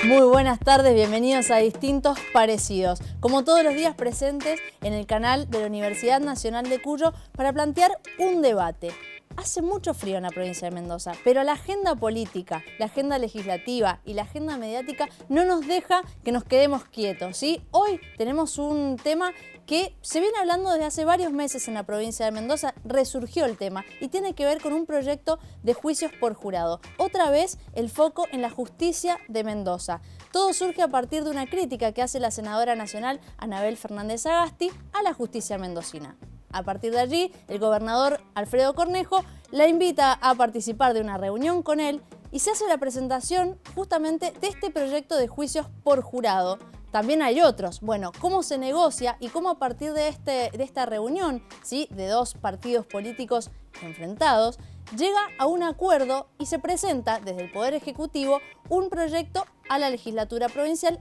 Muy buenas tardes, bienvenidos a Distintos Parecidos. Como todos los días presentes en el canal de la Universidad Nacional de Cuyo para plantear un debate. Hace mucho frío en la provincia de Mendoza, pero la agenda política, la agenda legislativa y la agenda mediática no nos deja que nos quedemos quietos, ¿sí? Hoy tenemos un tema que se viene hablando desde hace varios meses en la provincia de Mendoza, resurgió el tema y tiene que ver con un proyecto de juicios por jurado. Otra vez el foco en la justicia de Mendoza. Todo surge a partir de una crítica que hace la senadora nacional Anabel Fernández Agasti a la justicia mendocina. A partir de allí, el gobernador Alfredo Cornejo la invita a participar de una reunión con él y se hace la presentación justamente de este proyecto de juicios por jurado. También hay otros. Bueno, cómo se negocia y cómo a partir de esta reunión, ¿sí?, de dos partidos políticos enfrentados, llega a un acuerdo y se presenta desde el Poder Ejecutivo un proyecto a la legislatura provincial,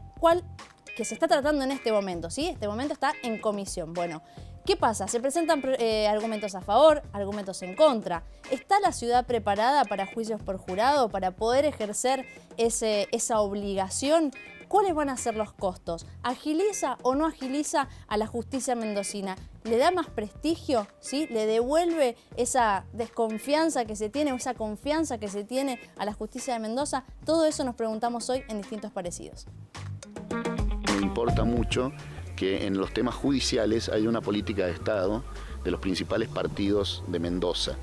que se está tratando en este momento, ¿sí? Este momento está en comisión. Bueno, ¿qué pasa? Se presentan argumentos a favor, argumentos en contra. ¿Está la ciudad preparada para juicios por jurado, para poder ejercer esa obligación? ¿Cuáles van a ser los costos? ¿Agiliza o no agiliza a la justicia mendocina? ¿Le da más prestigio? ¿Sí? ¿Le devuelve esa desconfianza que se tiene o esa confianza que se tiene a la justicia de Mendoza? Todo eso nos preguntamos hoy en Distintos Parecidos. Me importa mucho que en los temas judiciales hay una política de Estado de los principales partidos de Mendoza.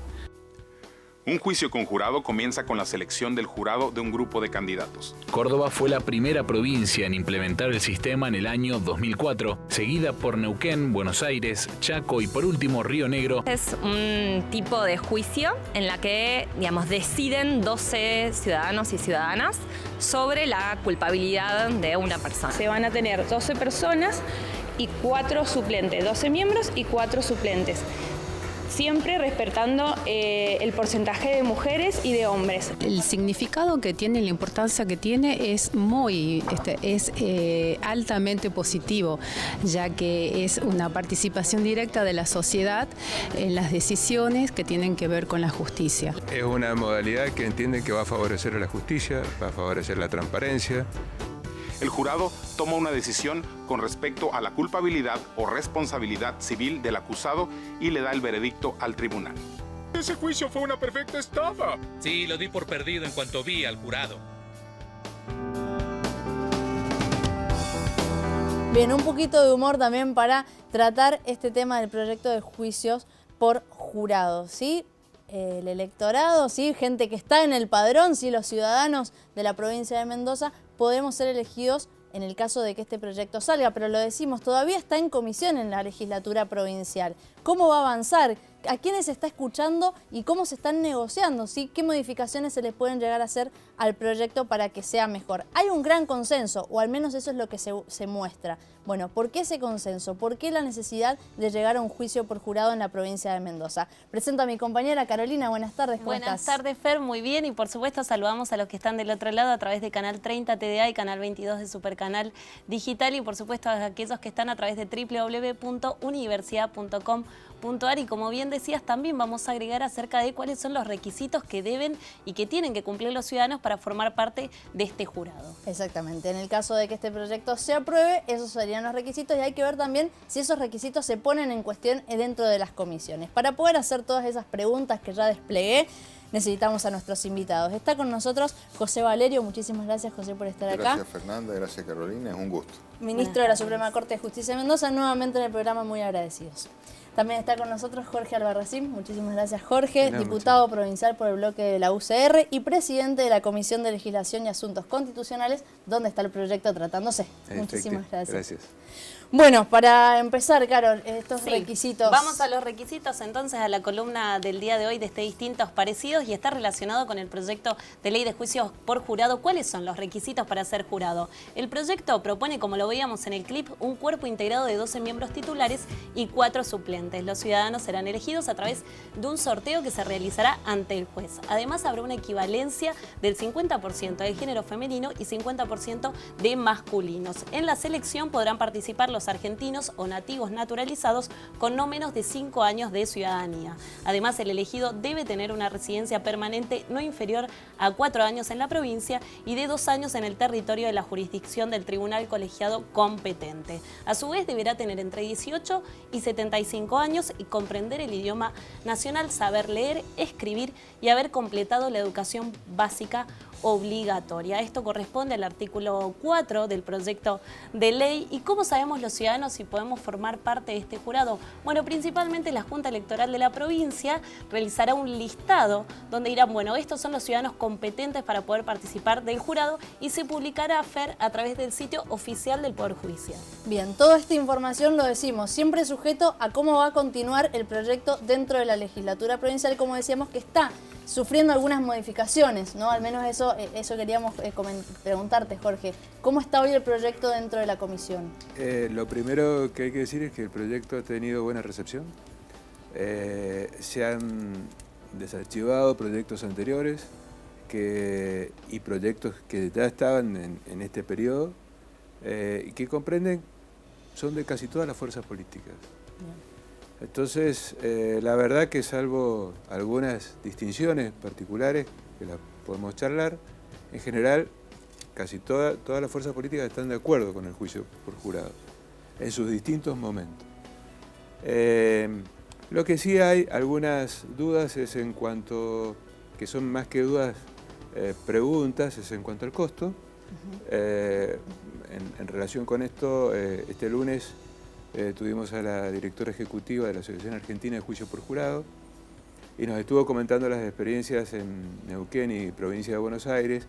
Un juicio con jurado comienza con la selección del jurado de un grupo de candidatos. Córdoba fue la primera provincia en implementar el sistema en el año 2004, seguida por Neuquén, Buenos Aires, Chaco y por último Río Negro. Es un tipo de juicio en la que, deciden 12 ciudadanos y ciudadanas sobre la culpabilidad de una persona. Se van a tener 12 personas y 4 suplentes, 12 miembros y 4 suplentes. Siempre respetando el porcentaje de mujeres y de hombres. El significado que tiene, la importancia que tiene es altamente positivo, ya que es una participación directa de la sociedad en las decisiones que tienen que ver con la justicia. Es una modalidad que entienden que va a favorecer a la justicia, va a favorecer la transparencia. El jurado toma una decisión con respecto a la culpabilidad o responsabilidad civil del acusado y le da el veredicto al tribunal. Ese juicio fue una perfecta estafa. Sí, lo di por perdido en cuanto vi al jurado. Bien, un poquito de humor también para tratar este tema del proyecto de juicios por jurado, ¿sí? El electorado, ¿sí?, gente que está en el padrón, ¿sí?, los ciudadanos de la provincia de Mendoza, podemos ser elegidos en el caso de que este proyecto salga, pero lo decimos, todavía está en comisión en la legislatura provincial. ¿Cómo va a avanzar? ¿A quiénes se está escuchando y cómo se están negociando? ¿Sí? ¿Qué modificaciones se les pueden llegar a hacer al proyecto para que sea mejor? Hay un gran consenso, o al menos eso es lo que se muestra. Bueno, ¿por qué ese consenso? ¿Por qué la necesidad de llegar a un juicio por jurado en la provincia de Mendoza? Presento a mi compañera Carolina. Buenas tardes, ¿cómo estás? Buenas tardes, Fer, muy bien. Y por supuesto saludamos a los que están del otro lado a través de Canal 30 TDA y Canal 22 de Supercanal Digital. Y por supuesto a aquellos que están a través de www.universidad.com.ar. Y como bien decías, también vamos a agregar acerca de cuáles son los requisitos que deben y que tienen que cumplir los ciudadanos para formar parte de este jurado. Exactamente. En el caso de que este proyecto se apruebe, esos serían los requisitos y hay que ver también si esos requisitos se ponen en cuestión dentro de las comisiones. Para poder hacer todas esas preguntas que ya desplegué, necesitamos a nuestros invitados. Está con nosotros José Valerio. Muchísimas gracias, José, por estar acá. Gracias, Fernanda. Gracias, Carolina. Es un gusto. Ministro de la Suprema Corte de Justicia de Mendoza, nuevamente en el programa, muy agradecidos. También está con nosotros Jorge Albarracín. Muchísimas gracias, Jorge. Diputado provincial por el bloque de la UCR y presidente de la Comisión de Legislación y Asuntos Constitucionales, donde está el proyecto tratándose. Muchísimas gracias. Gracias. Bueno, para empezar, Carol, estos requisitos. Vamos a los requisitos entonces, a la columna del día de hoy de Distintos Parecidos, y está relacionado con el proyecto de ley de juicios por jurado. ¿Cuáles son los requisitos para ser jurado? El proyecto propone, como lo veíamos en el clip, un cuerpo integrado de 12 miembros titulares y 4 suplentes. Los ciudadanos serán elegidos a través de un sorteo que se realizará ante el juez. Además, habrá una equivalencia del 50% del género femenino y 50% de masculinos. En la selección podrán participar los ciudadanos argentinos o nativos naturalizados con no menos de 5 años de ciudadanía. Además, el elegido debe tener una residencia permanente no inferior a 4 años en la provincia y de 2 años en el territorio de la jurisdicción del tribunal colegiado competente. A su vez, deberá tener entre 18 y 75 años y comprender el idioma nacional, saber leer, escribir y haber completado la educación básica obligatoria. Esto corresponde al artículo 4 del proyecto de ley. ¿Y cómo sabemos los ciudadanos si podemos formar parte de este jurado? Bueno, principalmente la Junta Electoral de la provincia realizará un listado donde dirán, bueno, estos son los ciudadanos competentes para poder participar del jurado y se publicará, Fer, a través del sitio oficial del Poder Judicial. Bien, toda esta información, lo decimos, siempre sujeto a cómo va a continuar el proyecto dentro de la legislatura provincial, como decíamos, que está sufriendo algunas modificaciones, ¿no? Al menos eso queríamos preguntarte, Jorge. ¿Cómo está hoy el proyecto dentro de la comisión? Lo primero que hay que decir es que el proyecto ha tenido buena recepción. Se han desarchivado proyectos anteriores y proyectos que ya estaban en este periodo y que comprenden, son de casi todas las fuerzas políticas. Bien. Entonces, la verdad que salvo algunas distinciones particulares que las podemos charlar, en general casi todas las fuerzas políticas están de acuerdo con el juicio por jurado en sus distintos momentos. Lo que sí hay algunas dudas es en cuanto, que son más que dudas, preguntas, es en cuanto al costo. En relación con esto, este lunes tuvimos a la directora ejecutiva de la Asociación Argentina de Juicio por Jurado y nos estuvo comentando las experiencias en Neuquén y provincia de Buenos Aires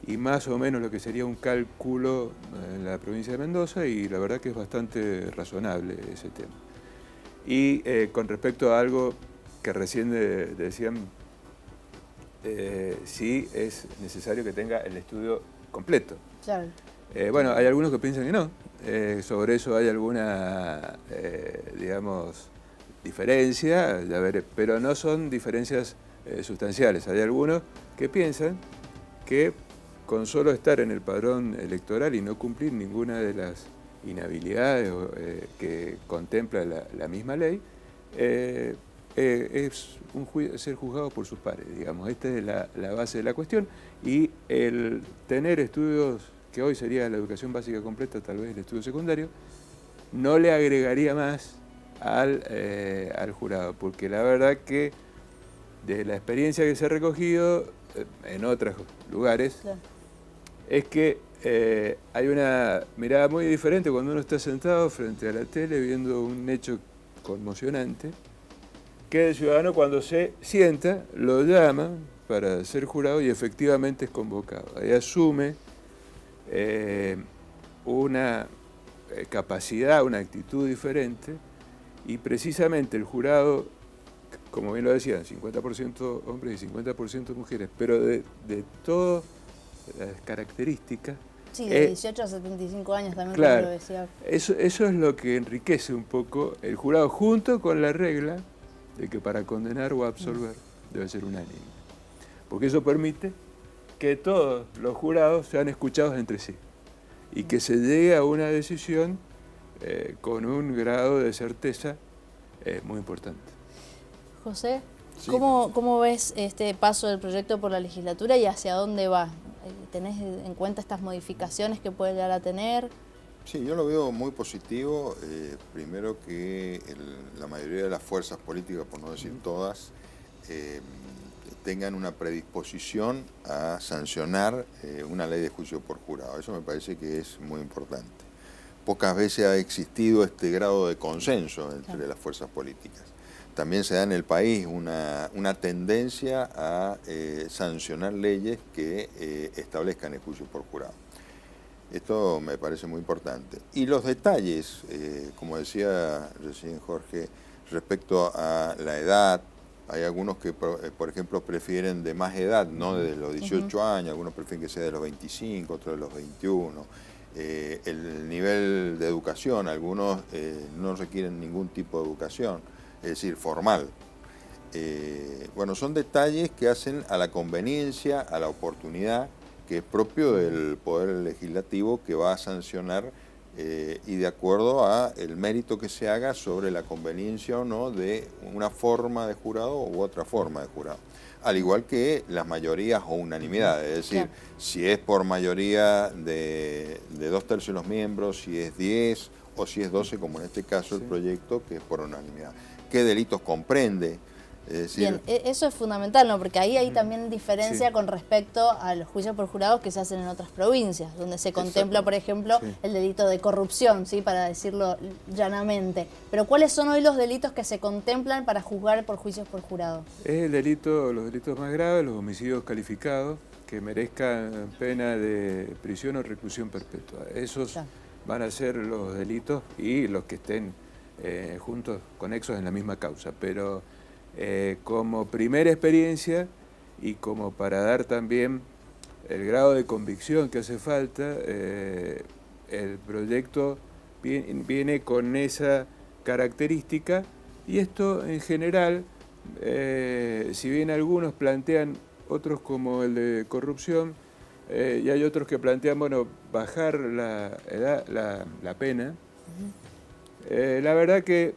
y más o menos lo que sería un cálculo en la provincia de Mendoza, y la verdad que es bastante razonable ese tema. Y con respecto a algo que recién decían, sí es necesario que tenga el estudio completo. Claro. Bueno, hay algunos que piensan que no. Sobre eso hay alguna, digamos, diferencia, pero no son diferencias sustanciales. Hay algunos que piensan que con solo estar en el padrón electoral y no cumplir ninguna de las inhabilidades que contempla la misma ley, es ser juzgado por sus pares, digamos. Esta es la base de la cuestión, y el tener estudios, que hoy sería la educación básica completa, tal vez el estudio secundario, no le agregaría más al jurado, porque la verdad que de la experiencia que se ha recogido en otros lugares, claro, es que hay una mirada muy diferente cuando uno está sentado frente a la tele viendo un hecho conmocionante, que el ciudadano cuando se sienta lo llama para ser jurado y efectivamente es convocado. Ahí asume una capacidad, una actitud diferente, y precisamente el jurado, como bien lo decían, 50% hombres y 50% mujeres, pero de todas las características. Sí, de 18 a 75 años también, claro, como lo decía. Eso es lo que enriquece un poco el jurado, junto con la regla de que para condenar o absolver debe ser unánime. Porque eso permite que todos los jurados sean escuchados entre sí y que se llegue a una decisión con un grado de certeza muy importante. José, sí. ¿Cómo ves este paso del proyecto por la legislatura y hacia dónde va? ¿Tenés en cuenta estas modificaciones que puede llegar a tener? Sí, yo lo veo muy positivo. Primero que la mayoría de las fuerzas políticas, por no decir todas, tengan una predisposición a sancionar una ley de juicio por jurado. Eso me parece que es muy importante. Pocas veces ha existido este grado de consenso entre las fuerzas políticas. También se da en el país una tendencia a sancionar leyes que establezcan el juicio por jurado. Esto me parece muy importante. Y los detalles, como decía recién Jorge, respecto a la edad, hay algunos que, por ejemplo, prefieren de más edad, no de los 18 años, algunos prefieren que sea de los 25, otros de los 21. El nivel de educación, algunos no requieren ningún tipo de educación, es decir, formal. Bueno, son detalles que hacen a la conveniencia, a la oportunidad, que es propio del Poder Legislativo, que va a sancionar y de acuerdo a el mérito que se haga sobre la conveniencia o no de una forma de jurado u otra forma de jurado. Al igual que las mayorías o unanimidades, es decir, claro, si es por mayoría de 2/3 de los miembros, si es 10 o si es 12, como en este caso el proyecto, que es por unanimidad. ¿Qué delitos comprende? Es decir, bien, eso es fundamental, ¿no? Porque ahí hay también diferencia con respecto a los juicios por jurados que se hacen en otras provincias, donde se contempla, por ejemplo, el delito de corrupción, ¿sí? Para decirlo llanamente. Pero ¿cuáles son hoy los delitos que se contemplan para juzgar por juicios por jurado? Es los delitos más graves, los homicidios calificados, que merezcan pena de prisión o reclusión perpetua. Esos van a ser los delitos y los que estén juntos, conexos en la misma causa. Pero como primera experiencia y como para dar también el grado de convicción que hace falta, el proyecto viene con esa característica, y esto en general, si bien algunos plantean, otros como el de corrupción, y hay otros que plantean, bueno, bajar la pena, la verdad que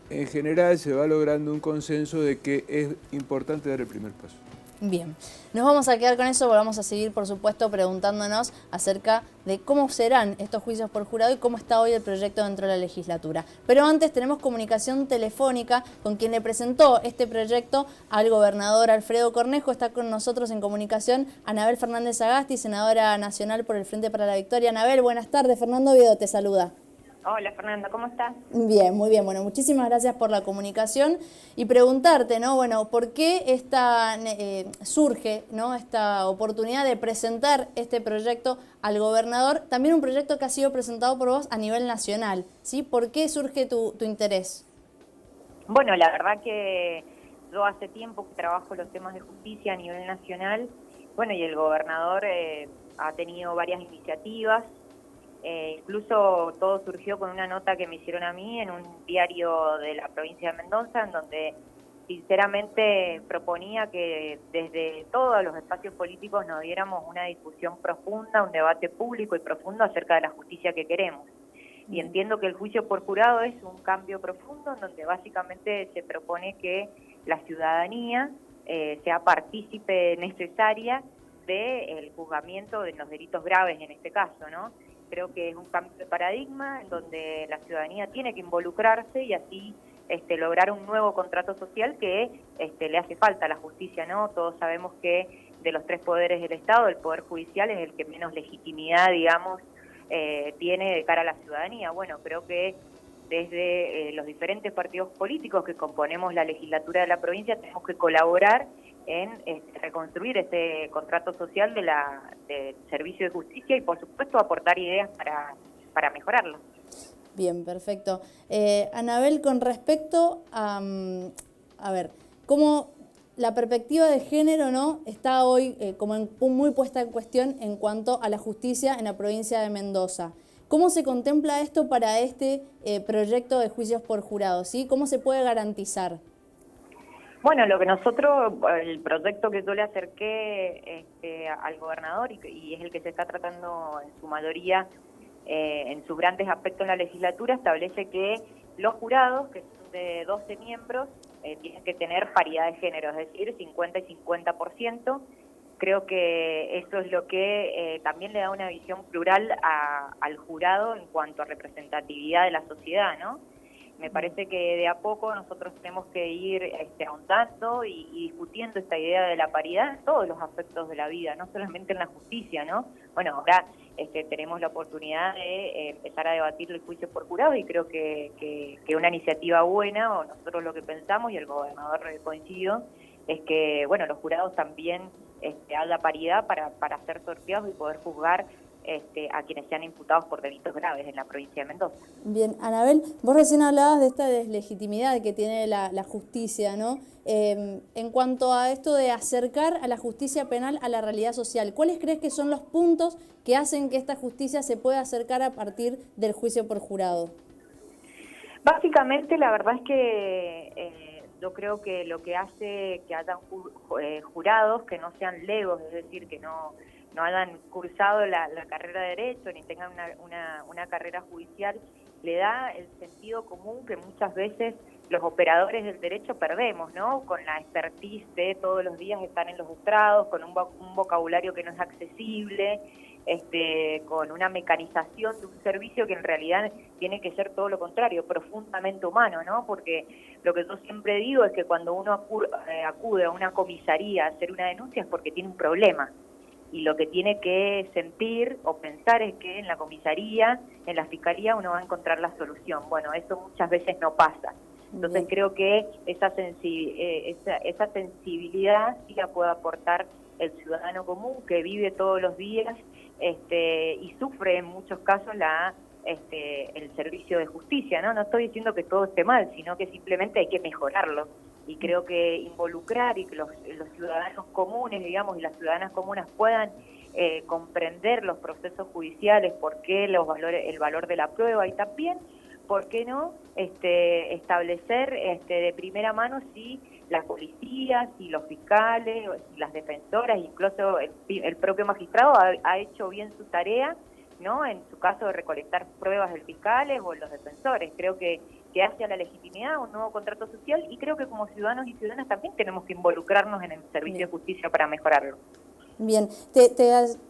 en general se va logrando un consenso de que es importante dar el primer paso. Bien, nos vamos a quedar con eso, porque vamos a seguir, por supuesto, preguntándonos acerca de cómo serán estos juicios por jurado y cómo está hoy el proyecto dentro de la legislatura. Pero antes tenemos comunicación telefónica con quien le presentó este proyecto al gobernador Alfredo Cornejo. Está con nosotros en comunicación Anabel Fernández Sagasti, senadora nacional por el Frente para la Victoria. Anabel, buenas tardes. Fernando Oviedo te saluda. Hola Fernanda, ¿cómo estás? Bien, muy bien. Bueno, muchísimas gracias por la comunicación y preguntarte, ¿no? Bueno, ¿por qué surge, ¿no?, esta oportunidad de presentar este proyecto al gobernador? También un proyecto que ha sido presentado por vos a nivel nacional, ¿sí? ¿Por qué surge tu interés? Bueno, la verdad que yo hace tiempo que trabajo los temas de justicia a nivel nacional, bueno, y el gobernador ha tenido varias iniciativas. Incluso todo surgió con una nota que me hicieron a mí en un diario de la provincia de Mendoza, en donde sinceramente proponía que desde todos los espacios políticos nos diéramos una discusión profunda, un debate público y profundo acerca de la justicia que queremos. Y entiendo que el juicio por jurado es un cambio profundo, en donde básicamente se propone que la ciudadanía sea partícipe necesaria del juzgamiento de los delitos graves en este caso, ¿no? Creo que es un cambio de paradigma en donde la ciudadanía tiene que involucrarse y así lograr un nuevo contrato social que le hace falta a la justicia, ¿no? Todos sabemos que de los tres poderes del Estado, el Poder Judicial es el que menos legitimidad, digamos, tiene de cara a la ciudadanía. Bueno, creo que desde los diferentes partidos políticos que componemos la legislatura de la provincia tenemos que colaborar en reconstruir ese contrato social del servicio de justicia y, por supuesto, aportar ideas para mejorarlo. Bien, perfecto. Anabel, con respecto a ver, cómo la perspectiva de género, ¿no?, está hoy como muy puesta en cuestión en cuanto a la justicia en la provincia de Mendoza. ¿Cómo se contempla esto para este proyecto de juicios por jurado, ¿sí? ¿Cómo se puede garantizar? Bueno, lo que nosotros, el proyecto que yo le acerqué al gobernador y es el que se está tratando en su mayoría, en sus grandes aspectos en la legislatura, establece que los jurados, que son de 12 miembros, tienen que tener paridad de género, es decir, 50 y 50%. Creo que eso es lo que también le da una visión plural al jurado en cuanto a representatividad de la sociedad, ¿no? Me parece que de a poco nosotros tenemos que ir ahondando y discutiendo esta idea de la paridad en todos los aspectos de la vida, no solamente en la justicia, ¿no? Bueno, ahora tenemos la oportunidad de empezar a debatir el juicio por jurado y creo que una iniciativa buena, o nosotros lo que pensamos, y el gobernador coincidió, es que, bueno, los jurados también haya paridad para ser sorteados y poder juzgar a quienes sean imputados por delitos graves en la provincia de Mendoza. Bien, Anabel, vos recién hablabas de esta deslegitimidad que tiene la justicia, ¿no? En cuanto a esto de acercar a la justicia penal a la realidad social, ¿cuáles crees que son los puntos que hacen que esta justicia se pueda acercar a partir del juicio por jurado? Básicamente, la verdad es que yo creo que lo que hace que hayan jurados que no sean legos, es decir, que no no hayan cursado la carrera de Derecho ni tengan una carrera judicial, le da el sentido común que muchas veces los operadores del derecho perdemos, ¿no? Con la expertise de todos los días estar en los estrados, con un vocabulario que no es accesible, con una mecanización de un servicio que en realidad tiene que ser todo lo contrario, profundamente humano, ¿no? Porque lo que yo siempre digo es que cuando uno acude a una comisaría a hacer una denuncia es porque tiene un problema. Y lo que tiene que sentir o pensar es que en la comisaría, en la fiscalía, uno va a encontrar la solución. Bueno, eso muchas veces no pasa. Entonces creo que esa sensibilidad sí la puede aportar el ciudadano común que vive todos los días y sufre en muchos casos el servicio de justicia, ¿no? No estoy diciendo que todo esté mal, sino que simplemente hay que mejorarlo. Y creo que involucrar y que los ciudadanos comunes, digamos, y las ciudadanas comunes puedan comprender los procesos judiciales, por qué el valor de la prueba y también, ¿por qué no establecer de primera mano si las policías, si los fiscales, si las defensoras, incluso el propio magistrado ha hecho bien su tarea, ¿no? En su caso de recolectar pruebas del fiscales o los defensores. Creo que hace a la legitimidad un nuevo contrato social y creo que como ciudadanos y ciudadanas también tenemos que involucrarnos en el servicio de justicia para mejorarlo. Bien, te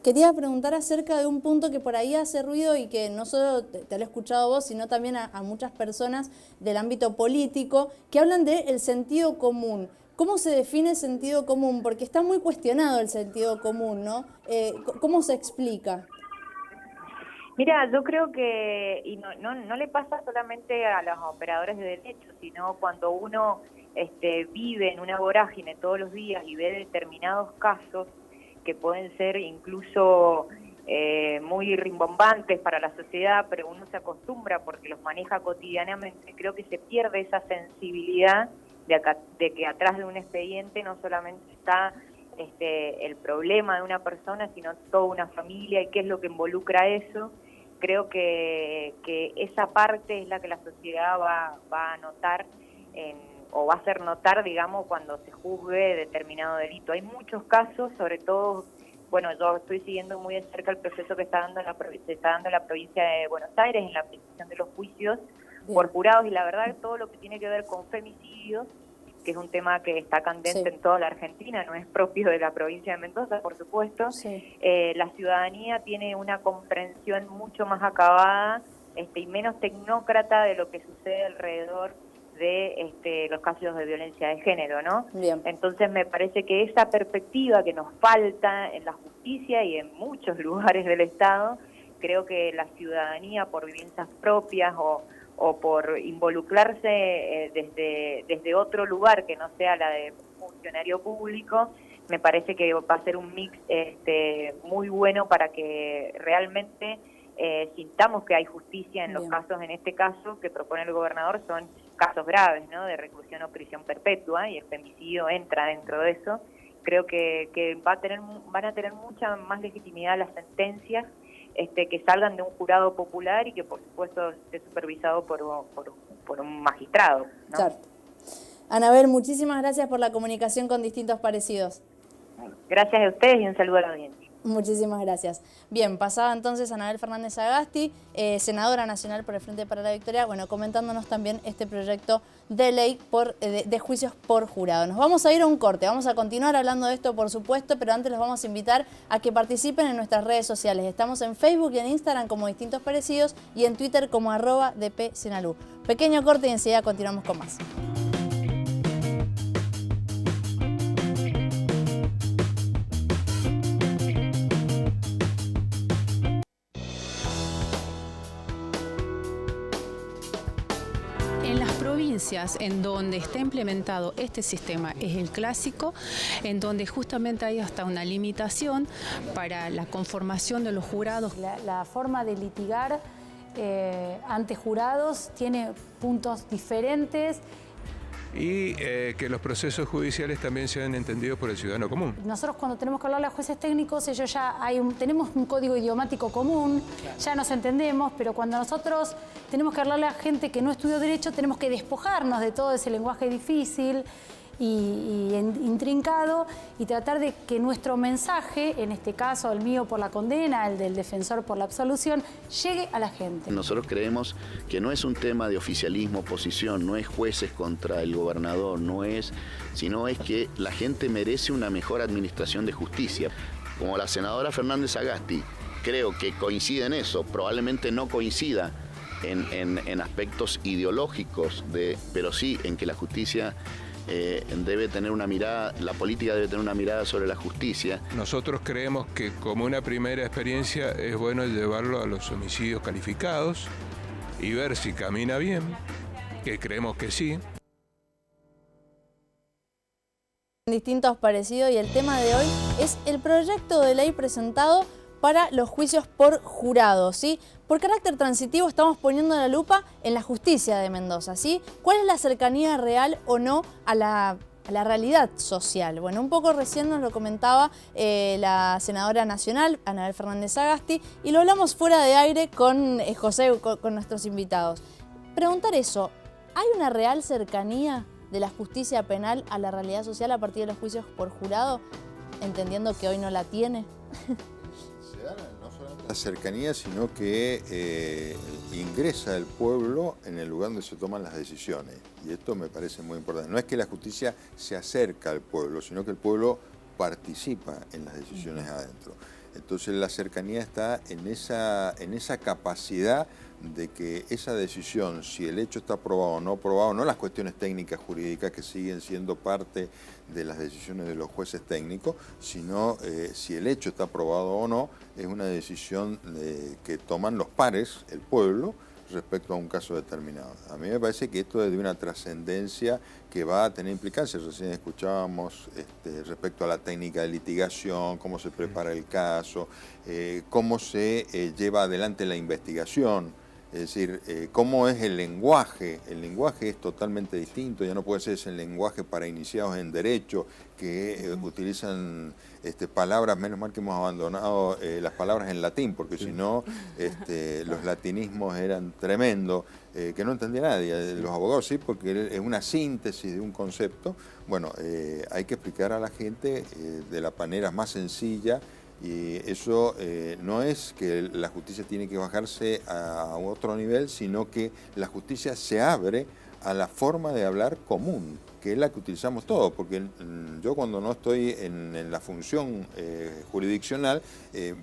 quería preguntar acerca de un punto que por ahí hace ruido y que no solo te lo he escuchado vos, sino también a muchas personas del ámbito político que hablan del sentido común. ¿Cómo se define el sentido común? Porque está muy cuestionado el sentido común, ¿no? ¿Cómo se explica? Mira, yo creo que, y no le pasa solamente a los operadores de derecho, sino cuando uno vive en una vorágine todos los días y ve determinados casos que pueden ser incluso muy rimbombantes para la sociedad, pero uno se acostumbra porque los maneja cotidianamente, creo que se pierde esa sensibilidad de que atrás de un expediente no solamente está el problema de una persona, sino toda una familia y qué es lo que involucra eso. Creo que esa parte es la que la sociedad va a notar o va a hacer notar, digamos, cuando se juzgue determinado delito. Hay muchos casos, sobre todo, bueno, yo estoy siguiendo muy de cerca el proceso que se está dando en la provincia de Buenos Aires, en la aplicación de los juicios por jurados, y la verdad todo lo que tiene que ver con femicidios, que es un tema que está candente en toda la Argentina, no es propio de la provincia de Mendoza, por supuesto. La ciudadanía tiene una comprensión mucho más acabada y menos tecnócrata de lo que sucede alrededor de los casos de violencia de género, ¿no? Bien. Entonces me parece que esa perspectiva que nos falta en la justicia y en muchos lugares del Estado, creo que la ciudadanía por vivencias propias o por involucrarse desde otro lugar que no sea la de funcionario público, me parece que va a ser un mix muy bueno para que realmente sintamos que hay justicia en los casos, en este caso que propone el gobernador, son casos graves, ¿no? De reclusión o prisión perpetua, y el femicidio entra dentro de eso. Creo que van a tener mucha más legitimidad las sentencias que salgan de un jurado popular y que por supuesto esté supervisado por un magistrado, ¿no? Claro. Anabel, muchísimas gracias por la comunicación con Distintos Parecidos. Gracias a ustedes y un saludo a la audiencia. Muchísimas gracias. Bien, pasaba entonces Anabel Fernández Agasti, senadora nacional por el Frente para la Victoria, bueno, comentándonos también este proyecto de ley de juicios por jurado. Nos vamos a ir a un corte, vamos a continuar hablando de esto, por supuesto, pero antes los vamos a invitar a que participen en nuestras redes sociales. Estamos en Facebook y en Instagram como Distintos Parecidos y en Twitter como @dpsenalú. Pequeño corte y enseguida continuamos con más. En donde está implementado este sistema es el clásico, en donde justamente hay hasta una limitación para la conformación de los jurados. La forma de litigar ante jurados tiene puntos diferentes. Y que los procesos judiciales también sean entendidos por el ciudadano común. Nosotros cuando tenemos que hablarle a jueces técnicos, ellos ya tenemos un código idiomático común, ya nos entendemos, pero cuando nosotros tenemos que hablarle a gente que no estudió Derecho, tenemos que despojarnos de todo ese lenguaje difícil intrincado, y tratar de que nuestro mensaje, en este caso el mío por la condena, el del defensor por la absolución, llegue a la gente. Nosotros creemos que no es un tema de oficialismo, oposición, no es jueces contra el gobernador, sino es que la gente merece una mejor administración de justicia. Como la senadora Fernández Sagasti, creo que coincide en eso, probablemente no coincida en aspectos ideológicos, pero sí en que la justicia debe tener una mirada, la política debe tener una mirada sobre la justicia. Nosotros creemos que como una primera experiencia es bueno llevarlo a los homicidios calificados y ver si camina bien, que creemos que sí. Distintos parecidos, y el tema de hoy es el proyecto de ley presentado para los juicios por jurado, ¿sí? Por carácter transitivo estamos poniendo la lupa en la justicia de Mendoza, ¿sí? ¿Cuál es la cercanía real o no a la realidad social? Bueno, un poco recién nos lo comentaba la senadora nacional, Anabel Fernández Sagasti, y lo hablamos fuera de aire con José, con nuestros invitados. Preguntar eso, ¿hay una real cercanía de la justicia penal a la realidad social a partir de los juicios por jurado, entendiendo que hoy no la tiene? No solamente la cercanía, sino que ingresa el pueblo en el lugar donde se toman las decisiones. Y esto me parece muy importante. No es que la justicia se acerca al pueblo, sino que el pueblo participa en las decisiones adentro. Entonces la cercanía está en esa capacidad de que esa decisión, si el hecho está aprobado o no aprobado, no las cuestiones técnicas jurídicas que siguen siendo parte de las decisiones de los jueces técnicos, sino si el hecho está aprobado o no, es una decisión que toman los pares, el pueblo, respecto a un caso determinado. A mí me parece que esto es de una trascendencia que va a tener implicancias. Recién escuchábamos respecto a la técnica de litigación, cómo se prepara el caso, cómo se lleva adelante la investigación. Es decir, cómo es el lenguaje. El lenguaje es totalmente distinto, ya no puede ser ese lenguaje para iniciados en derecho que utilizan palabras, menos mal que hemos abandonado las palabras en latín, porque si no los latinismos eran tremendos, que no entendía nadie. Los abogados sí, porque es una síntesis de un concepto. Bueno, hay que explicar a la gente de la manera más sencilla. Y eso no es que la justicia tiene que bajarse a otro nivel, sino que la justicia se abre a la forma de hablar común, que es la que utilizamos todos, porque yo cuando no estoy en la función jurisdiccional,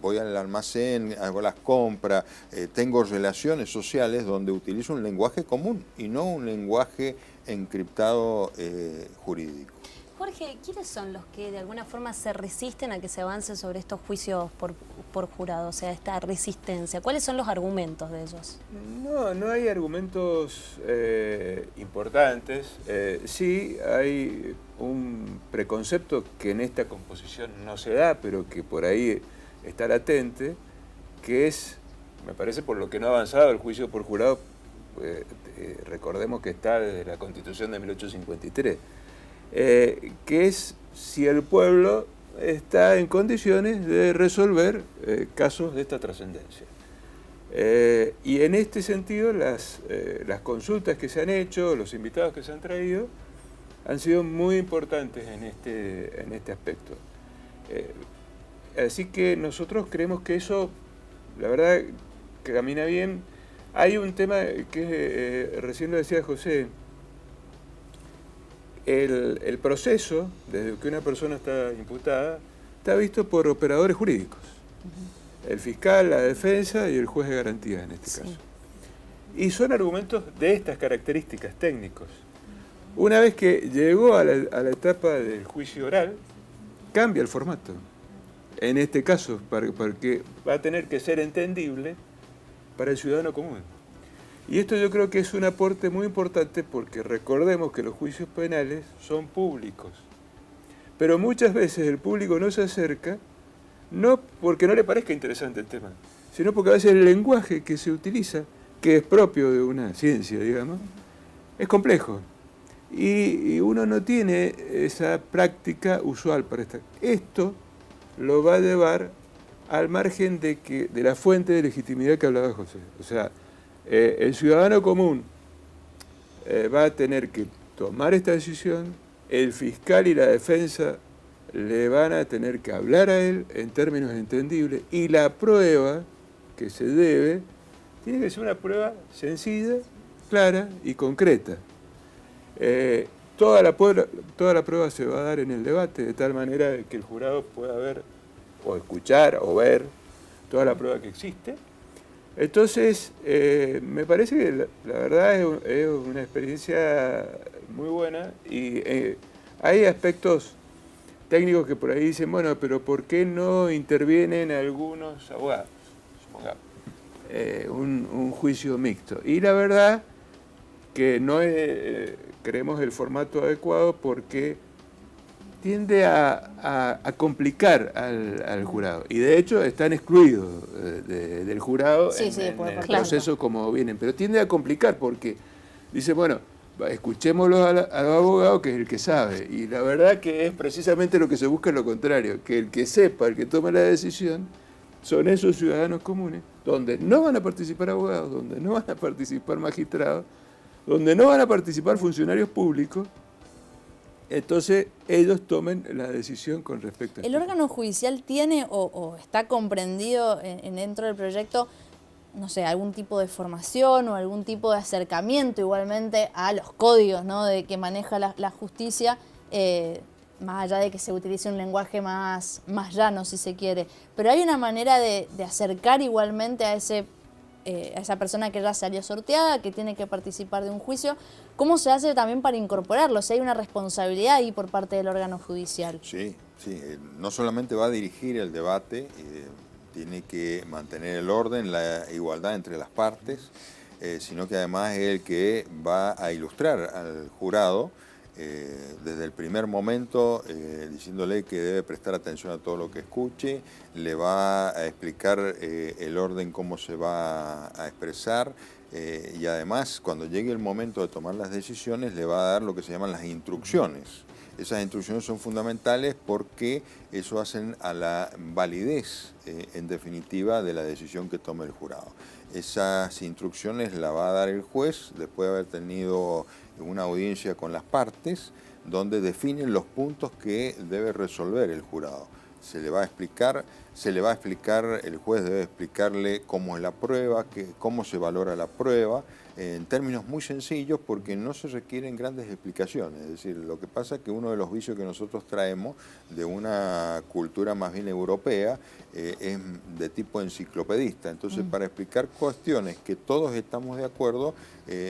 voy al almacén, hago las compras, tengo relaciones sociales donde utilizo un lenguaje común y no un lenguaje encriptado jurídico. Jorge, ¿quiénes son los que de alguna forma se resisten a que se avance sobre estos juicios por jurado? O sea, esta resistencia. ¿Cuáles son los argumentos de ellos? No hay argumentos importantes. Sí hay un preconcepto que en esta composición no se da, pero que por ahí está latente, que es, me parece, por lo que no ha avanzado el juicio por jurado. Recordemos que está desde la Constitución de 1853. Que es si el pueblo está en condiciones de resolver casos de esta trascendencia. Y en este sentido las consultas que se han hecho, los invitados que se han traído, han sido muy importantes en este aspecto. Así que nosotros creemos que eso, la verdad, que camina bien. Hay un tema que recién lo decía José. El proceso, desde que una persona está imputada, está visto por operadores jurídicos. El fiscal, la defensa y el juez de garantía en este caso. Y son argumentos de estas características técnicos. Una vez que llegó a la etapa del juicio oral, cambia el formato. En este caso, porque va a tener que ser entendible para el ciudadano común. Y esto yo creo que es un aporte muy importante porque recordemos que los juicios penales son públicos. Pero muchas veces el público no se acerca, no porque no le parezca interesante el tema, sino porque a veces el lenguaje que se utiliza, que es propio de una ciencia, digamos, es complejo. Y uno no tiene esa práctica usual para estar. Esto lo va a llevar al margen de la fuente de legitimidad que hablaba José. O sea, el ciudadano común va a tener que tomar esta decisión, el fiscal y la defensa le van a tener que hablar a él en términos entendibles y la prueba que se debe tiene que ser una prueba sencilla, clara y concreta. Toda la prueba se va a dar en el debate, de tal manera que el jurado pueda ver, o escuchar, o ver toda la prueba que existe. Entonces, me parece que la verdad es una experiencia muy buena y hay aspectos técnicos que por ahí dicen, bueno, pero ¿por qué no intervienen algunos abogados? Supongamos, un juicio mixto. Y la verdad que no es, creemos, el formato adecuado porque tiende a complicar al jurado. Y de hecho están excluidos del jurado en el proceso como vienen. Pero tiende a complicar porque dice, bueno, escuchémoslo a los abogados, que es el que sabe. Y la verdad que es precisamente lo que se busca, lo contrario, que el que sepa, el que tome la decisión, son esos ciudadanos comunes, donde no van a participar abogados, donde no van a participar magistrados, donde no van a participar funcionarios públicos. Entonces ellos tomen la decisión con respecto a ¿El órgano judicial tiene o está comprendido dentro del proyecto, no sé, algún tipo de formación o algún tipo de acercamiento igualmente a los códigos, ¿no?, de que maneja la justicia, más allá de que se utilice un lenguaje más llano, si se quiere? Pero hay una manera de acercar igualmente a esa persona que ya salió sorteada, que tiene que participar de un juicio. ¿Cómo se hace también para incorporarlo? Si hay una responsabilidad ahí por parte del órgano judicial. Sí, no solamente va a dirigir el debate, tiene que mantener el orden, la igualdad entre las partes, sino que además es el que va a ilustrar al jurado desde el primer momento, diciéndole que debe prestar atención a todo lo que escuche, le va a explicar el orden, cómo se va a expresar, y además cuando llegue el momento de tomar las decisiones le va a dar lo que se llaman las instrucciones. Esas instrucciones son fundamentales porque eso hacen a la validez, en definitiva, de la decisión que tome el jurado. Esas instrucciones las va a dar el juez después de haber tenido una audiencia con las partes, donde definen los puntos que debe resolver el jurado. Se le va a explicar, el juez debe explicarle cómo es la prueba, cómo se valora la prueba, en términos muy sencillos porque no se requieren grandes explicaciones. Es decir, lo que pasa es que uno de los vicios que nosotros traemos de una cultura más bien europea es de tipo enciclopedista. Entonces, para explicar cuestiones que todos estamos de acuerdo,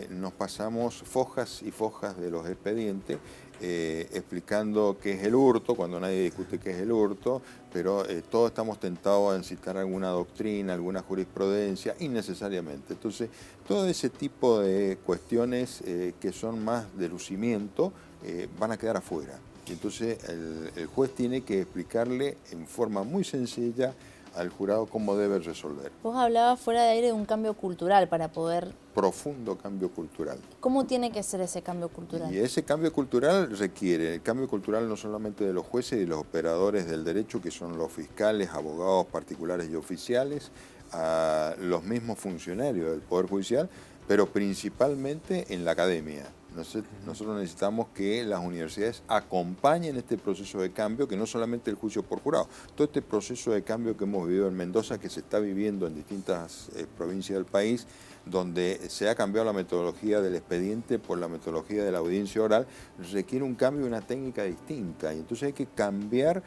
nos pasamos fojas y fojas de los expedientes, explicando qué es el hurto, cuando nadie discute qué es el hurto, pero todos estamos tentados a citar alguna doctrina, alguna jurisprudencia, innecesariamente. Entonces, todo ese tipo de cuestiones que son más de lucimiento van a quedar afuera. Y entonces el juez tiene que explicarle en forma muy sencilla al jurado cómo debe resolver. Vos hablabas fuera de aire de un cambio cultural para poder... Profundo cambio cultural. ¿Cómo tiene que ser ese cambio cultural? Y ese cambio cultural requiere el cambio cultural no solamente de los jueces y los operadores del derecho, que son los fiscales, abogados particulares y oficiales, a los mismos funcionarios del Poder Judicial, pero principalmente en la academia. Nosotros necesitamos que las universidades acompañen este proceso de cambio, que no solamente el juicio por jurado, todo este proceso de cambio que hemos vivido en Mendoza, que se está viviendo en distintas provincias del país, donde se ha cambiado la metodología del expediente por la metodología de la audiencia oral, requiere un cambio y una técnica distinta. Y entonces hay que cambiar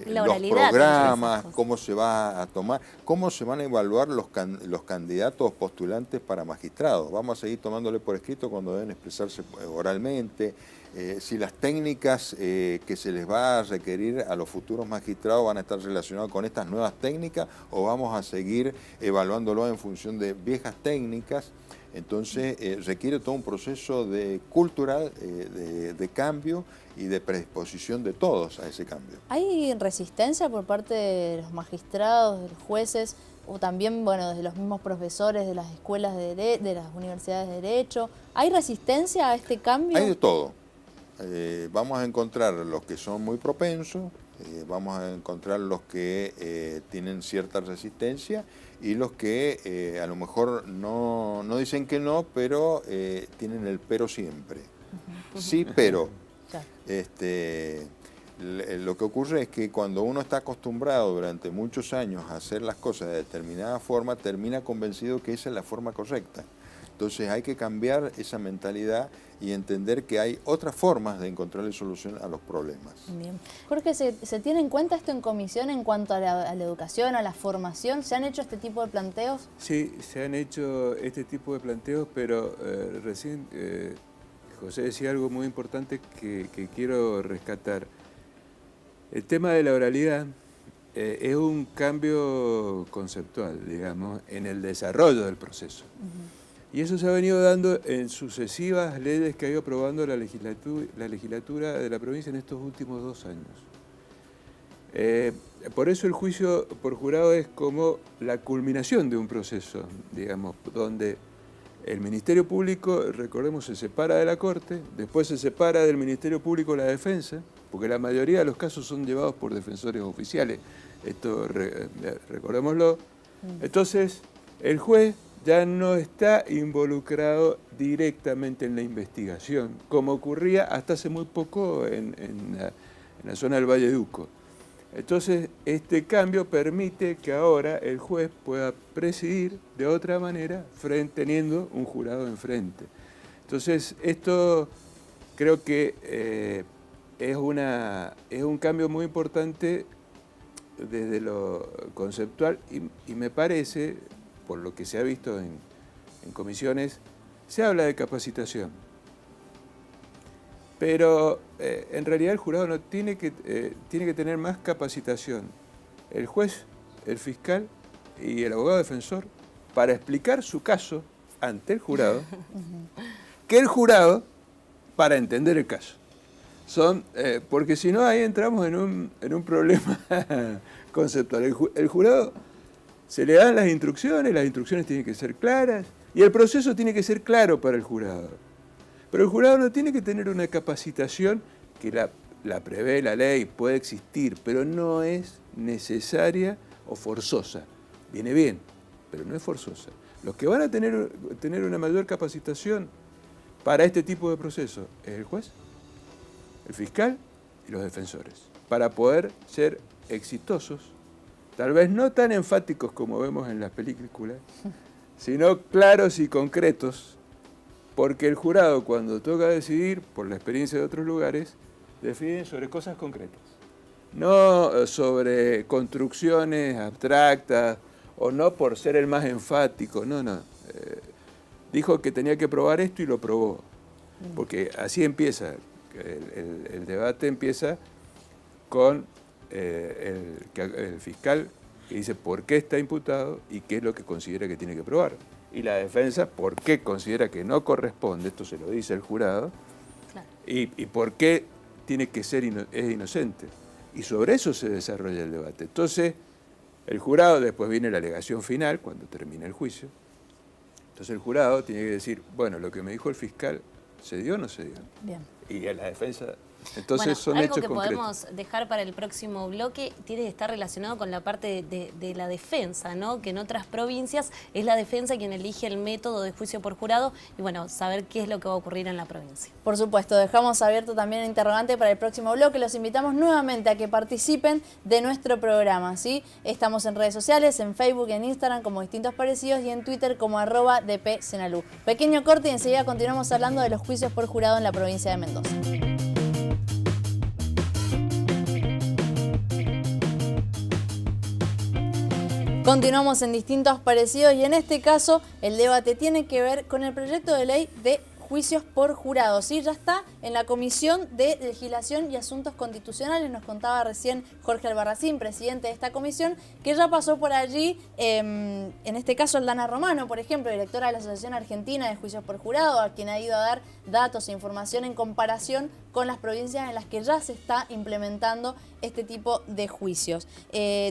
los programas, cómo se va a tomar, cómo se van a evaluar los candidatos postulantes para magistrados. Vamos a seguir tomándole por escrito cuando deben expresarse oralmente. Si las técnicas que se les va a requerir a los futuros magistrados van a estar relacionadas con estas nuevas técnicas o vamos a seguir evaluándolo en función de viejas técnicas. Entonces requiere todo un proceso cultural de cambio y de predisposición de todos a ese cambio. ¿Hay resistencia por parte de los magistrados, de los jueces o también, bueno, de los mismos profesores de las escuelas de las universidades de Derecho? ¿Hay resistencia a este cambio? Hay de todo. Vamos a encontrar los que son muy propensos, vamos a encontrar los que tienen cierta resistencia y los que a lo mejor no dicen que no, pero tienen el pero siempre. Sí, pero Claro. Lo que ocurre es que cuando uno está acostumbrado durante muchos años a hacer las cosas de determinada forma, termina convencido que esa es la forma correcta. Entonces hay que cambiar esa mentalidad y entender que hay otras formas de encontrarle solución a los problemas. Bien. Jorge, ¿se tiene en cuenta esto en comisión en cuanto a la educación, a la formación? ¿Se han hecho este tipo de planteos? Sí, se han hecho este tipo de planteos, pero recién José decía algo muy importante que quiero rescatar. El tema de la oralidad es un cambio conceptual, digamos, en el desarrollo del proceso. Y eso se ha venido dando en sucesivas leyes que ha ido aprobando la legislatura de la provincia en estos últimos 2 años. Por eso el juicio por jurado es como la culminación de un proceso, digamos, donde el Ministerio Público, recordemos, se separa de la Corte, después se separa del Ministerio Público la defensa, porque la mayoría de los casos son llevados por defensores oficiales, esto recordémoslo. Entonces, el juez ya no está involucrado directamente en la investigación, como ocurría hasta hace muy poco en la zona del Valle de Uco. Entonces, este cambio permite que ahora el juez pueda presidir de otra manera, teniendo un jurado enfrente. Entonces, esto creo que es un cambio muy importante desde lo conceptual y me parece, por lo que se ha visto en comisiones, se habla de capacitación. Pero en realidad el jurado no tiene que tener más capacitación. El juez, el fiscal y el abogado defensor para explicar su caso ante el jurado, que el jurado para entender el caso. Porque si no, ahí entramos en un problema conceptual. El jurado se le dan las instrucciones tienen que ser claras y el proceso tiene que ser claro para el jurado. Pero el jurado no tiene que tener una capacitación que la prevé la ley, puede existir, pero no es necesaria o forzosa. Viene bien, pero no es forzosa. Los que van a tener una mayor capacitación para este tipo de procesos es el juez, el fiscal y los defensores, para poder ser exitosos, tal vez no tan enfáticos como vemos en las películas, sino claros y concretos, porque el jurado, cuando toca decidir, por la experiencia de otros lugares, decide sobre cosas concretas, no sobre construcciones abstractas o no por ser el más enfático, no. Dijo que tenía que probar esto y lo probó, porque así empieza. El debate empieza con el fiscal que dice por qué está imputado y qué es lo que considera que tiene que probar. Y la defensa por qué considera que no corresponde, esto se lo dice el jurado, claro. y por qué tiene que ser es inocente. Y sobre eso se desarrolla el debate. Entonces, el jurado, después viene la alegación final, cuando termina el juicio. Entonces el jurado tiene que decir, bueno, lo que me dijo el fiscal, ¿se dio o no se dio? Bien. Y a la defensa... Entonces bueno, son algo hechos que concretos. podemos dejar para el próximo bloque tiene que estar relacionado con la parte de la defensa, ¿no? Que en otras provincias es la defensa quien elige el método de juicio por jurado y bueno, saber qué es lo que va a ocurrir en la provincia. Por supuesto, dejamos abierto también el interrogante para el próximo bloque. Los invitamos nuevamente a que participen de nuestro programa, ¿sí? Estamos en redes sociales, en Facebook, en Instagram como Distintos Parecidos y en Twitter como @dpsenalú. Pequeño corte y enseguida continuamos hablando de los juicios por jurado en la provincia de Mendoza. Continuamos en Distintos Parecidos y en este caso el debate tiene que ver con el proyecto de ley de juicios por jurado. ¿Sí? Ya está en la Comisión de Legislación y Asuntos Constitucionales. Nos contaba recién Jorge Albarracín, presidente de esta comisión, que ya pasó por allí, en este caso Aldana Romano, por ejemplo, directora de la Asociación Argentina de Juicios por Jurado, a quien ha ido a dar datos e información en comparación con las provincias en las que ya se está implementando este tipo de juicios.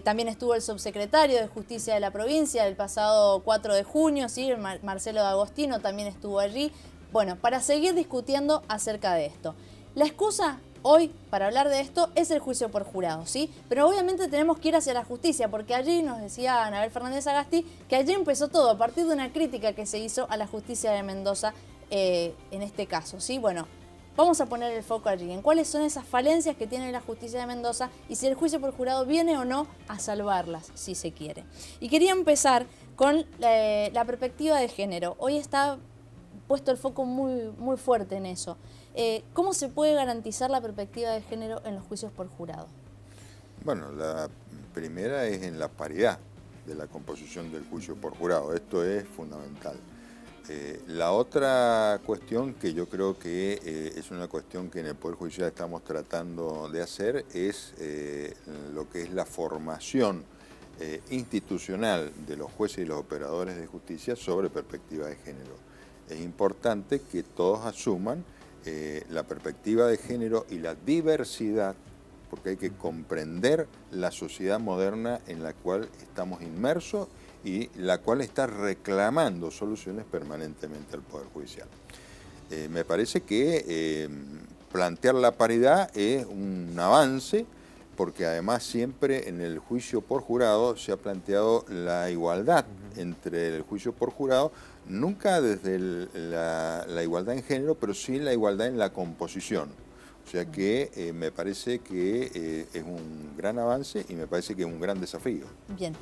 También estuvo el subsecretario de Justicia de la provincia el pasado 4 de junio, ¿sí? Marcelo D'Agostino también estuvo allí. Bueno, para seguir discutiendo acerca de esto. La excusa hoy para hablar de esto es el juicio por jurado, ¿sí? Pero obviamente tenemos que ir hacia la justicia, porque allí nos decía Anabel Fernández Agasti que allí empezó todo a partir de una crítica que se hizo a la justicia de Mendoza en este caso, ¿sí? Bueno, vamos a poner el foco allí, en cuáles son esas falencias que tiene la justicia de Mendoza y si el juicio por jurado viene o no a salvarlas, si se quiere. Y quería empezar con la perspectiva de género. Hoy está puesto el foco muy fuerte en eso. ¿Cómo se puede garantizar la perspectiva de género en los juicios por jurado? Bueno, la primera es en la paridad de la composición del juicio por jurado. Esto es fundamental. La otra cuestión que yo creo que es una cuestión que en el Poder Judicial estamos tratando de hacer es lo que es la formación institucional de los jueces y los operadores de justicia sobre perspectiva de género. Es importante que todos asuman la perspectiva de género y la diversidad, porque hay que comprender la sociedad moderna en la cual estamos inmersos y la cual está reclamando soluciones permanentemente al Poder Judicial. Me parece que plantear la paridad es un avance, porque además siempre en el juicio por jurado se ha planteado la igualdad entre el juicio por jurado, nunca desde la igualdad en género, pero sí la igualdad en la composición. O sea que me parece que es un gran avance y me parece que es un gran desafío. Bien,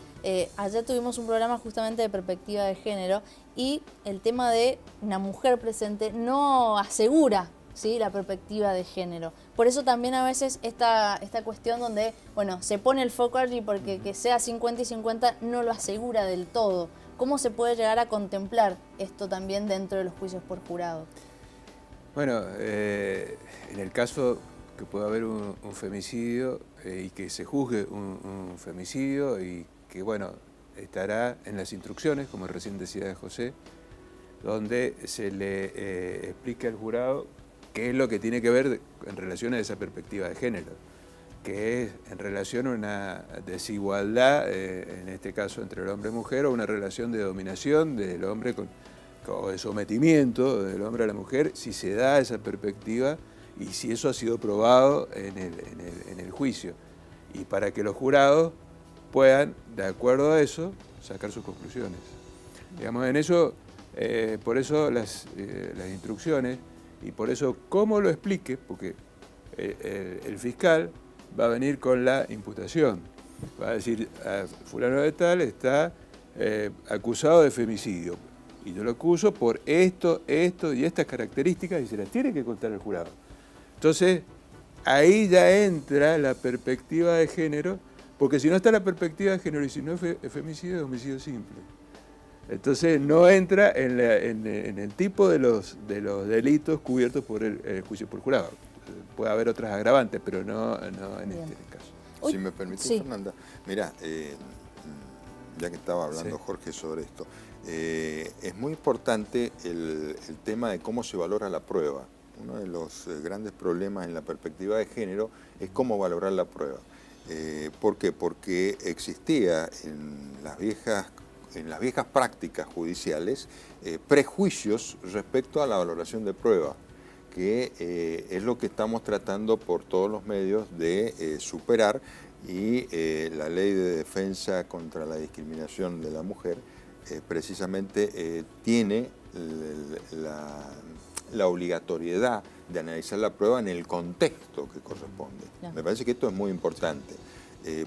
ayer tuvimos un programa justamente de perspectiva de género y el tema de una mujer presente no asegura, ¿sí?, la perspectiva de género. Por eso también a veces esta cuestión donde, bueno, se pone el foco allí porque que sea 50 y 50 no lo asegura del todo. ¿Cómo se puede llegar a contemplar esto también dentro de los juicios por jurado? Bueno, en el caso que pueda haber un femicidio y que se juzgue un femicidio y que, bueno, estará en las instrucciones, como recién decía José, donde se le explica al jurado qué es lo que tiene que ver en relación a esa perspectiva de género, que es en relación a una desigualdad, en este caso entre el hombre y mujer, o una relación de dominación del hombre o de sometimiento del hombre a la mujer, si se da esa perspectiva y si eso ha sido probado en el juicio. Y para que los jurados puedan, de acuerdo a eso, sacar sus conclusiones. Digamos, en eso, por eso las instrucciones, y por eso cómo lo explique, porque el fiscal va a venir con la imputación. Va a decir, a fulano de tal está acusado de femicidio. Y yo lo acuso por esto y estas características y se las tiene que contar el jurado. Entonces, ahí ya entra la perspectiva de género, porque si no está la perspectiva de género y si no es femicidio, es homicidio simple. Entonces no entra en el tipo de los delitos cubiertos por el juicio por jurado. Puede haber otras agravantes, pero no en este caso. Si me permitís, sí. Fernanda, mirá, ya que estaba hablando Jorge sobre esto, es muy importante el tema de cómo se valora la prueba. Uno de los grandes problemas en la perspectiva de género es cómo valorar la prueba. ¿Por qué? Porque existía en las viejas prácticas judiciales prejuicios respecto a la valoración de prueba, que es lo que estamos tratando por todos los medios de superar, y la Ley de Defensa contra la Discriminación de la Mujer precisamente tiene la obligatoriedad de analizar la prueba en el contexto que corresponde. Me parece que esto es muy importante.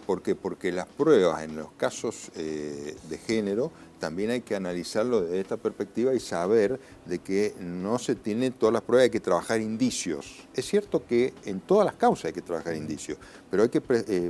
¿Por qué? Porque las pruebas en los casos de género también hay que analizarlo desde esta perspectiva y saber de que no se tienen todas las pruebas, hay que trabajar indicios. Es cierto que en todas las causas hay que trabajar indicios, pero hay que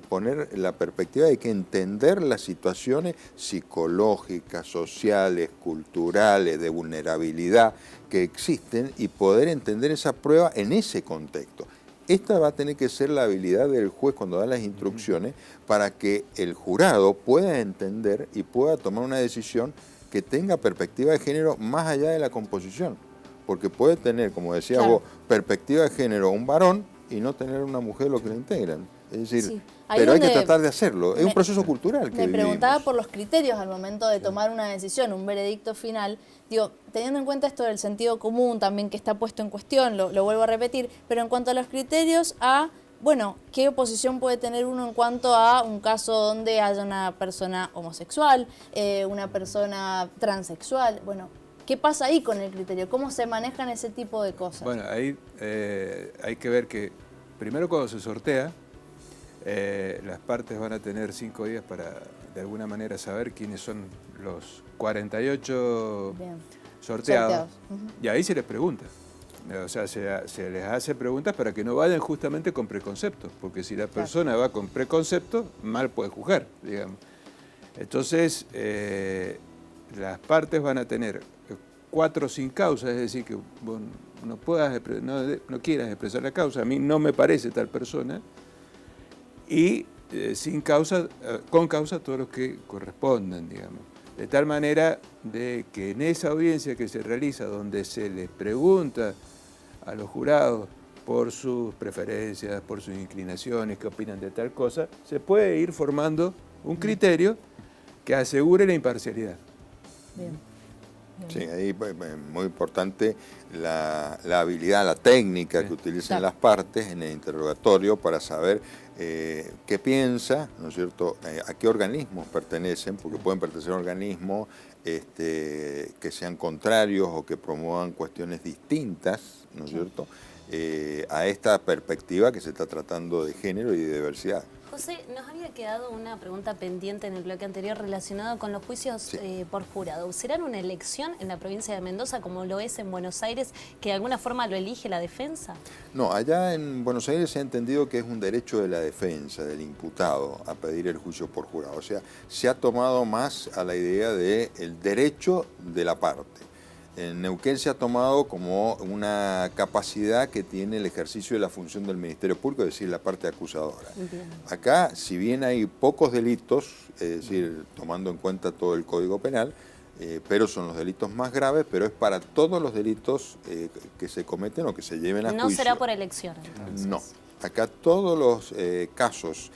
poner la perspectiva de que entender las situaciones psicológicas, sociales, culturales, de vulnerabilidad que existen y poder entender esa prueba en ese contexto. Esta va a tener que ser la habilidad del juez cuando da las instrucciones para que el jurado pueda entender y pueda tomar una decisión que tenga perspectiva de género más allá de la composición. Porque puede tener, como decías vos, perspectiva de género un varón y no tener una mujer lo que le integran. Es decir, pero hay que tratar de hacerlo. Es un proceso cultural que me preguntaba por los criterios al momento de tomar una decisión, un veredicto final. Digo, teniendo en cuenta esto del sentido común también que está puesto en cuestión, lo vuelvo a repetir, pero en cuanto a los criterios bueno, ¿qué oposición puede tener uno en cuanto a un caso donde haya una persona homosexual, una persona transexual? Bueno, ¿Qué pasa ahí con el criterio? ¿Cómo se manejan ese tipo de cosas? Bueno, ahí hay que ver que primero cuando se sortea, las partes van a tener 5 días para de alguna manera saber quiénes son los 48 sorteados. Y ahí se les pregunta. O sea, se les hace preguntas para que no vayan justamente con preconceptos, porque si la persona va con preconceptos, mal puede juzgar, digamos. Entonces, las partes van a tener 4 sin causa, es decir, que vos no quieras expresar la causa, a mí no me parece tal persona, y sin causa, con causa todos los que correspondan, digamos. De tal manera de que en esa audiencia que se realiza, donde se les pregunta a los jurados por sus preferencias, por sus inclinaciones, qué opinan de tal cosa, se puede ir formando un criterio que asegure la imparcialidad. Bien. Sí, ahí muy importante la habilidad, la técnica que utilicen las partes en el interrogatorio para saber qué piensa, ¿no es cierto?, a qué organismos pertenecen, porque pueden pertenecer a organismos que sean contrarios o que promuevan cuestiones distintas, ¿no es cierto?, a esta perspectiva que se está tratando de género y de diversidad. José, nos había quedado una pregunta pendiente en el bloque anterior relacionada con los juicios por jurado. ¿Serán una elección en la provincia de Mendoza como lo es en Buenos Aires, que de alguna forma lo elige la defensa? No, allá en Buenos Aires se ha entendido que es un derecho de la defensa, del imputado, a pedir el juicio por jurado. O sea, se ha tomado más a la idea del derecho de la parte. En Neuquén se ha tomado como una capacidad que tiene el ejercicio de la función del Ministerio Público, es decir, la parte acusadora. Bien. Acá, si bien hay pocos delitos, es decir, tomando en cuenta todo el Código Penal, pero son los delitos más graves, pero es para todos los delitos que se cometen o que se lleven a juicio. No será por elección, entonces. No. Acá todos los casos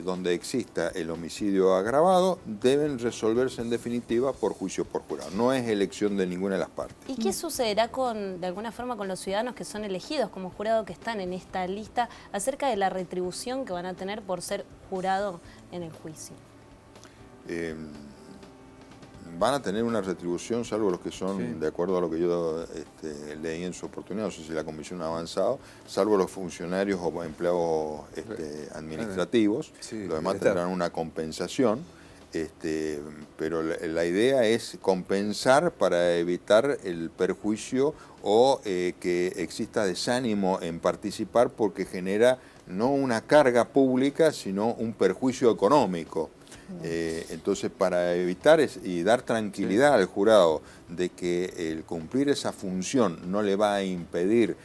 donde exista el homicidio agravado deben resolverse en definitiva por juicio por jurado. No es elección de ninguna de las partes. ¿Y qué sucederá de alguna forma con los ciudadanos que son elegidos como jurado, que están en esta lista, acerca de la retribución que van a tener por ser jurado en el juicio? Van a tener una retribución, salvo los que son, de acuerdo a lo que yo leí en su oportunidad, no sé si la comisión ha avanzado, salvo los funcionarios o empleados administrativos, los demás tendrán una compensación, pero la idea es compensar para evitar el perjuicio o que exista desánimo en participar, porque genera no una carga pública, sino un perjuicio económico. Entonces, para evitar y dar tranquilidad al jurado de que el cumplir esa función no le va a impedir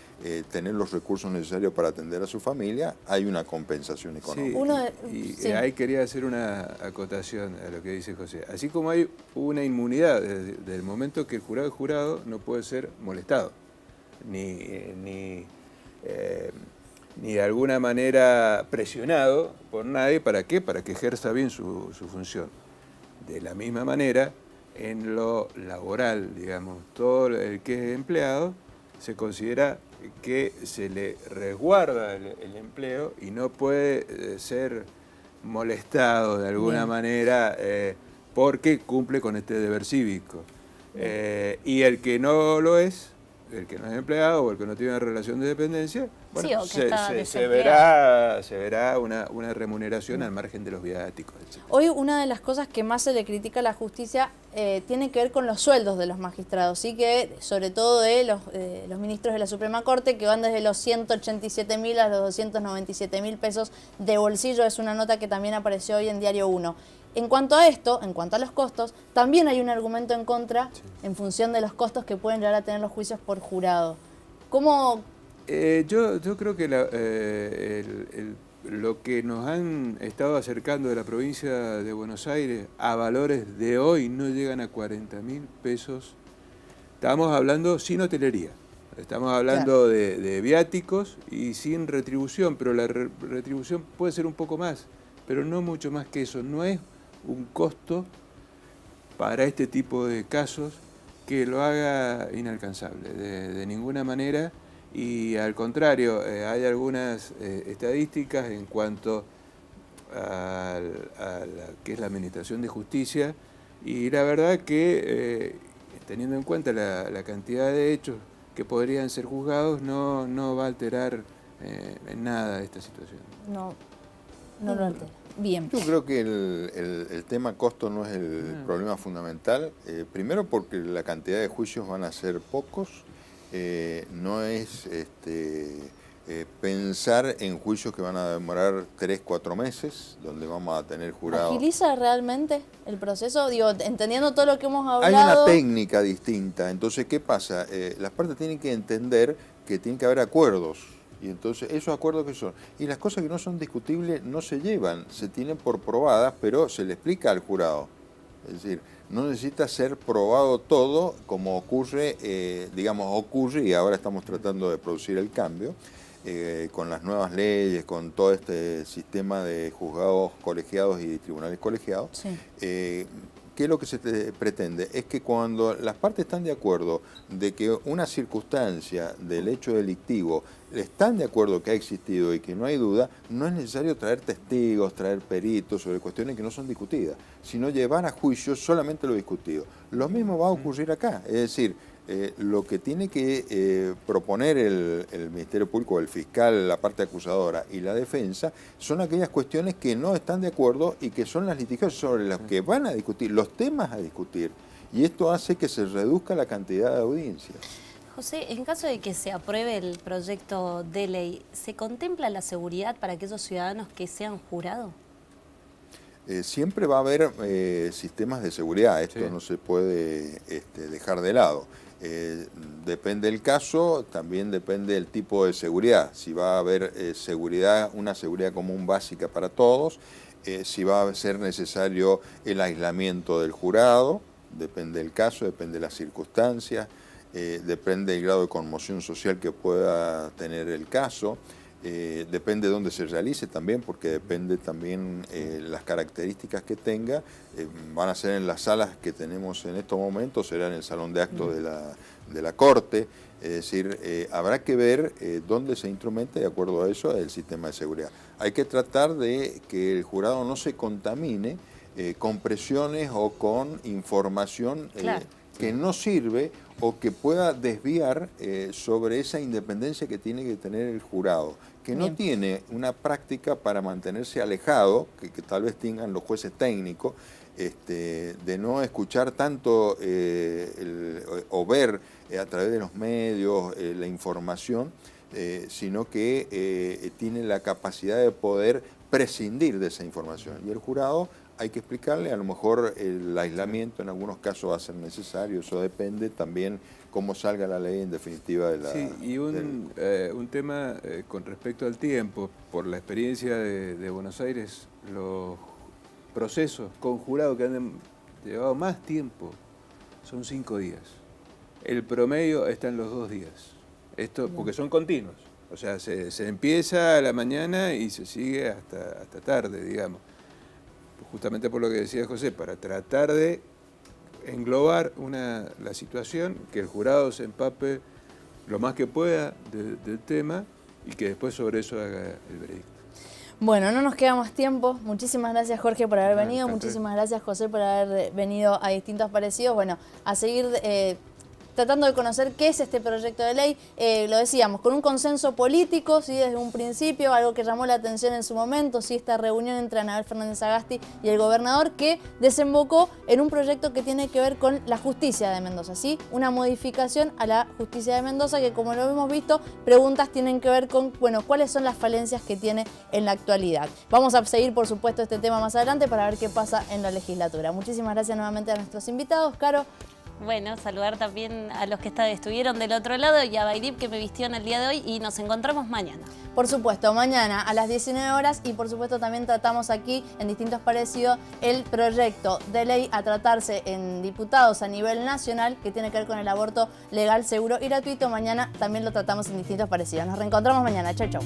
tener los recursos necesarios para atender a su familia, hay una compensación económica. Ahí quería hacer una acotación a lo que dice José. Así como hay una inmunidad desde el momento que el jurado es jurado, no puede ser molestado, ni de alguna manera presionado por nadie. ¿Para qué? Para que ejerza bien su función. De la misma manera, en lo laboral, digamos, todo el que es empleado se considera que se le resguarda el empleo y no puede ser molestado de alguna manera porque cumple con este deber cívico. Y el que no lo es, el que no es empleado o el que no tiene una relación de dependencia, bueno, se verá una remuneración al margen de los viáticos, etc. Hoy una de las cosas que más se le critica a la justicia tiene que ver con los sueldos de los magistrados, ¿sí? Que sobre todo de los ministros de la Suprema Corte, que van desde los 187.000 a los 297.000 pesos de bolsillo. Es una nota que también apareció hoy en Diario 1. En cuanto a esto, en cuanto a los costos, también hay un argumento en contra en función de los costos que pueden llegar a tener los juicios por jurado. ¿Cómo...? Yo creo que lo que nos han estado acercando de la provincia de Buenos Aires a valores de hoy no llegan a 40.000 pesos. Estamos hablando sin hotelería, estamos hablando de viáticos y sin retribución, pero la retribución puede ser un poco más, pero no mucho más que eso. No es un costo para este tipo de casos que lo haga inalcanzable de ninguna manera. Y al contrario, hay algunas estadísticas en cuanto a la que es la administración de justicia, y la verdad que teniendo en cuenta la cantidad de hechos que podrían ser juzgados, no va a alterar en nada esta situación. No lo altera. Bien. Yo creo que el tema costo no es el problema fundamental. Primero porque la cantidad de juicios van a ser pocos. No es pensar en juicios que van a demorar 3, 4 meses, donde vamos a tener jurados. ¿Agiliza realmente el proceso? Digo, entendiendo todo lo que hemos hablado. Hay una técnica distinta. Entonces, ¿qué pasa? Las partes tienen que entender que tiene que haber acuerdos. Y entonces, ¿esos acuerdos qué son? Y las cosas que no son discutibles no se llevan, se tienen por probadas, pero se le explica al jurado. Es decir, no necesita ser probado todo como ocurre, ocurre, y ahora estamos tratando de producir el cambio, con las nuevas leyes, con todo este sistema de juzgados colegiados y tribunales colegiados. Sí. ¿Qué es lo que se pretende? Es que cuando las partes están de acuerdo de que una circunstancia del hecho delictivo están de acuerdo que ha existido y que no hay duda, no es necesario traer testigos, traer peritos sobre cuestiones que no son discutidas, sino llevar a juicio solamente lo discutido. Lo mismo va a ocurrir acá, es decir, lo que tiene que proponer el Ministerio Público, el fiscal, la parte acusadora y la defensa, son aquellas cuestiones que no están de acuerdo y que son las litigiosas sobre las que van a discutir, los temas a discutir. Y esto hace que se reduzca la cantidad de audiencias. José, en caso de que se apruebe el proyecto de ley, ¿se contempla la seguridad para aquellos ciudadanos que sean jurados? Siempre va a haber sistemas de seguridad, esto no se puede dejar de lado. Depende del caso, también depende del tipo de seguridad. Si va a haber una seguridad común básica para todos, si va a ser necesario el aislamiento del jurado, depende del caso, depende de las circunstancias, depende del grado de conmoción social que pueda tener el caso. Depende de dónde se realice también, porque depende también las características que tenga. Van a ser en las salas que tenemos en estos momentos, será en el salón de actos de la Corte. Es decir, habrá que ver dónde se instrumenta, de acuerdo a eso, el sistema de seguridad. Hay que tratar de que el jurado no se contamine con presiones o con información que no sirve o que pueda desviar sobre esa independencia que tiene que tener el jurado, que no tiene una práctica para mantenerse alejado, que tal vez tengan los jueces técnicos, de no escuchar tanto o ver a través de los medios la información, sino que tiene la capacidad de poder prescindir de esa información. Y el jurado, hay que explicarle, a lo mejor el aislamiento en algunos casos va a ser necesario, eso depende también cómo salga la ley en definitiva de la... Sí, y un tema con respecto al tiempo, por la experiencia de Buenos Aires, los procesos con jurado que han llevado más tiempo son 5 días. El promedio está en los 2 días. Esto porque son continuos, o sea, se empieza a la mañana y se sigue hasta tarde, digamos. Justamente por lo que decía José, para tratar de englobar la situación, que el jurado se empape lo más que pueda del tema y que después sobre eso haga el veredicto. Bueno, no nos queda más tiempo. Muchísimas gracias, Jorge, por haber venido. Muchísimas gracias, José, por haber venido a Distintos Parecidos. Bueno, a seguir tratando de conocer qué es este proyecto de ley. Lo decíamos, con un consenso político, ¿sí? Desde un principio, algo que llamó la atención en su momento, ¿sí? Esta reunión entre Anabel Fernández Sagasti y el gobernador, que desembocó en un proyecto que tiene que ver con la justicia de Mendoza, ¿sí? Una modificación a la justicia de Mendoza que, como lo hemos visto, preguntas tienen que ver con, bueno, cuáles son las falencias que tiene en la actualidad. Vamos a seguir, por supuesto, este tema más adelante para ver qué pasa en la legislatura. Muchísimas gracias nuevamente a nuestros invitados. Caro. Bueno, saludar también a los que estuvieron del otro lado y a Bayrip, que me vistió en el día de hoy, y nos encontramos mañana. Por supuesto, mañana a las 19 horas y por supuesto también tratamos aquí en Distintos Parecidos el proyecto de ley a tratarse en diputados a nivel nacional que tiene que ver con el aborto legal, seguro y gratuito. Mañana también lo tratamos en Distintos Parecidos. Nos reencontramos mañana. Chau, chau.